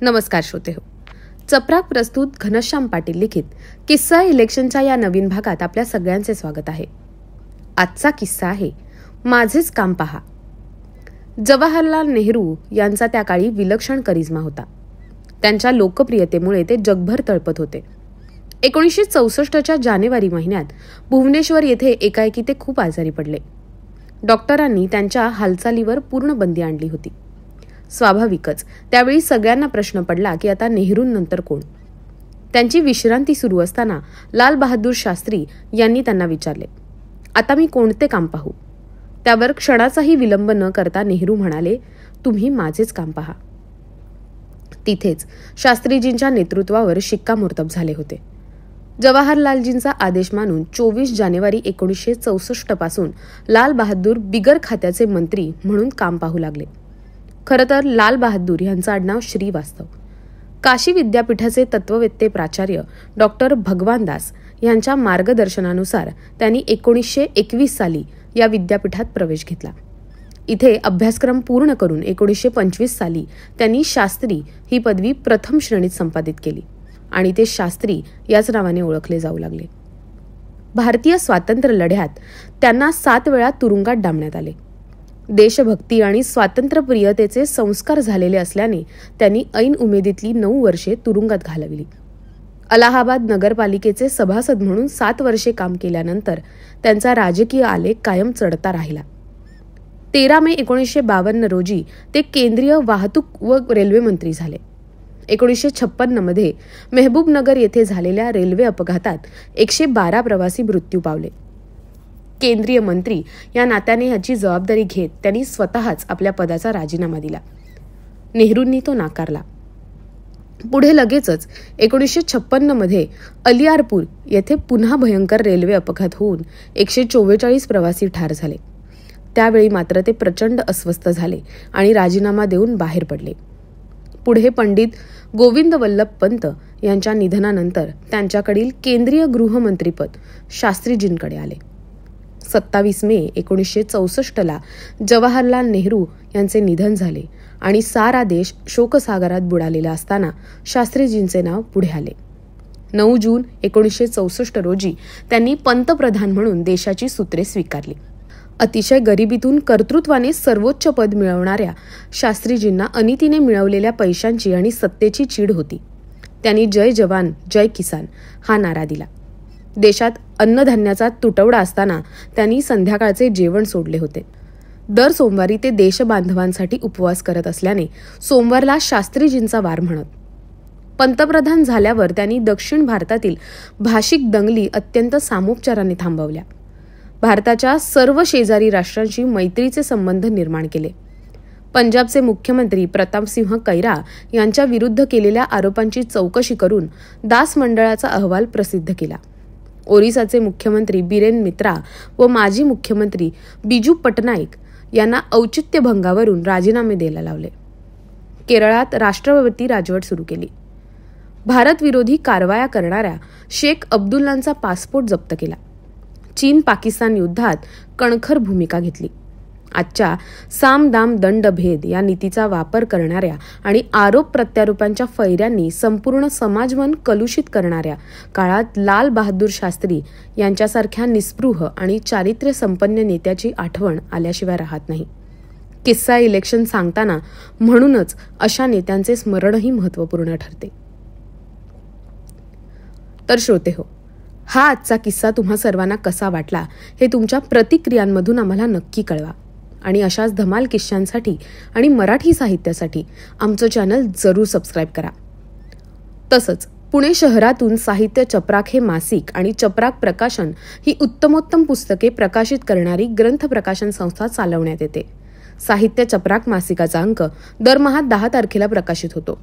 नमस्कार श्रोतेहो. चपराक प्रस्तुत घनश्याम पाटील लिखित किस्सा इलेक्शनच्या या नवीन भागात आपल्या सगळ्यांचे स्वागत आहे. आजचा किस्सा आहे माझेच काम पहा. जवाहरलाल नेहरू यांचा त्या काळी विलक्षण करिश्मा होता. त्यांच्या लोकप्रियतेमुळे ते जगभर तळपत होते. 1964च्या जानेवारी महिन्यात भुवनेश्वर येथे एकाएकी ते खूप आजारी पडले. डॉक्टरांनी त्यांच्या हालचालीवर पूर्ण बंदी आणली होती. स्वाभाविकच त्यावेळी सगळ्यांना प्रश्न पडला की आता नेहरूंनंतर कोण. त्यांची विश्रांती सुरू असताना लाल बहादूर शास्त्री यांनी त्यांना विचारले, आता मी कोणते काम पाहू? त्यावर क्षणाचाही विलंब न करता नेहरू म्हणाले, तुम्ही माझेच काम पहा. तिथेच शास्त्रीजींच्या नेतृत्वावर शिक्कामोर्तब झाले होते. जवाहरलालजींचा आदेश मानून 24 जानेवारी 1964 पासून लाल बहादूर बिगर खात्याचे मंत्री म्हणून काम पाहू लागले. खरं तर लाल बहादूर यांचं आडनाव श्रीवास्तव. काशी विद्यापीठाचे तत्ववेत्ते प्राचार्य डॉक्टर भगवानदास यांच्या मार्गदर्शनानुसार त्यांनी 1921 साली या विद्यापीठात प्रवेश घेतला. इथे अभ्यासक्रम पूर्ण करून 1925 साली त्यांनी शास्त्री ही पदवी प्रथम श्रेणीत संपादित केली आणि ते शास्त्री याच नावाने ओळखले जाऊ लागले. भारतीय स्वातंत्र्य लढ्यात त्यांना 7 वेळा तुरुंगात डांबण्यात आले. देशभक्ती आणि स्वातंत्र्यप्रियतेचे संस्कार झालेले असल्याने त्यांनी ऐन उमेदीतली 9 वर्षे तुरुंगात घालवली. अलाहाबाद नगरपालिकेचे सभासद म्हणून 7 वर्षे काम केल्यानंतर त्यांचा राजकीय आलेख कायम चढता राहिला. 13 मे 1952 रोजी ते केंद्रीय वाहतूक व रेल्वे मंत्री झाले. 1956 मध्ये मेहबूबनगर येथे झालेल्या रेल्वे अपघातात 112 प्रवासी मृत्यू पावले. केंद्रीय मंत्री या नात्याने याची जबाबदारी घेत त्यांनी स्वतःच आपल्या पदाचा राजीनामा दिला. नेहरूंनी तो नाकारला. पुढे लगेचच 1956 मध्ये अलियारपूर येथे पुन्हा भयंकर रेल्वे अपघात होऊन 144 प्रवासी ठार झाले. त्यावेळी मात्र ते प्रचंड अस्वस्थ झाले आणि राजीनामा देऊन बाहेर पडले. पुढे पंडित गोविंद वल्लभ पंत यांच्या निधनानंतर त्यांच्याकडील केंद्रीय गृहमंत्रीपद शास्त्रीजींकडे आले. 27 मे 1964 जवाहरलाल नेहरू यांचे निधन झाले आणि सारा देश शोकसागरात बुडालेला असताना शास्त्रीजींचे नाव पुढे आले. 9 जून 1964 रोजी त्यांनी पंतप्रधान म्हणून देशाची सूत्रे स्वीकारली. अतिशय गरिबीतून कर्तृत्वाने सर्वोच्च पद मिळवणाऱ्या शास्त्रीजींना अनितीने मिळवलेल्या पैशांची आणि सत्तेची चीड होती. त्यांनी जय जवान जय किसान हा नारा दिला. देशात अन्नधान्याचा तुटवडा असताना त्यांनी संध्याकाळचे जेवण सोडले होते. दर सोमवारी ते देशबांधवांसाठी उपवास करत असल्याने सोमवारला शास्त्रीजींचा वार म्हणत. पंतप्रधान झाल्यावर त्यांनी दक्षिण भारतातील भाषिक दंगली अत्यंत सामोपचाराने थांबवल्या. भारताच्या सर्व शेजारी राष्ट्रांशी मैत्रीचे संबंध निर्माण केले. पंजाबचे मुख्यमंत्री प्रतापसिंह कैरा यांच्या विरुद्ध केलेल्या आरोपांची चौकशी करून दास मंडळाचा अहवाल प्रसिद्ध केला. ओरिसाचे मुख्यमंत्री बिरेन मित्रा व माजी मुख्यमंत्री बिजू पटनाईक यांना औचित्यभंगावरून राजीनामे द्यायला लावले. केरळात राष्ट्रपती राजवट सुरू केली. भारत विरोधी कारवाया करणाऱ्या शेख अब्दुल्लांचा पासपोर्ट जप्त केला. चीन पाकिस्तान युद्धात कणखर भूमिका घेतली. आजच्या साम दाम दंड भेद या नीतीचा वापर करणाऱ्या आणि आरोप प्रत्यारोपांच्या फैऱ्यांनी संपूर्ण समाजमन कलुषित करणाऱ्या काळात लाल बहादूर शास्त्री यांच्यासारख्या निस्पृह आणि चारित्र्य संपन्न नेत्याची आठवण आल्याशिवाय राहत नाही. किस्सा इलेक्शन सांगताना म्हणूनच अशा नेत्यांचे स्मरणही महत्त्वपूर्ण ठरते. तर श्रोतेहो, हा आजचा किस्सा तुम्हा सर्वांना कसा वाटला हे तुमच्या प्रतिक्रियांमधून आम्हाला नक्की कळवा. आणि अशाच धमाल किस्सांसाठी आणि मराठी साहित्यासाठी आमचं चॅनल जरूर सबस्क्राईब करा. तसंच पुणे शहरातून साहित्य चपराक हे मासिक आणि चपराक प्रकाशन ही उत्तमोत्तम पुस्तके प्रकाशित करणारी ग्रंथ प्रकाशन संस्था चालवण्यात येते. साहित्य चपराक मासिकाचा अंक दरमहा 10 तारखेला प्रकाशित होतो.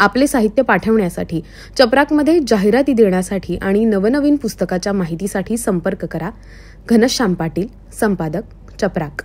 आपले साहित्य पाठवण्यासाठी, चपराकमध्ये जाहिराती देण्यासाठी आणि नवनवीन पुस्तकाच्या माहितीसाठी संपर्क करा. घनश्याम पाटील, संपादक, चपराक.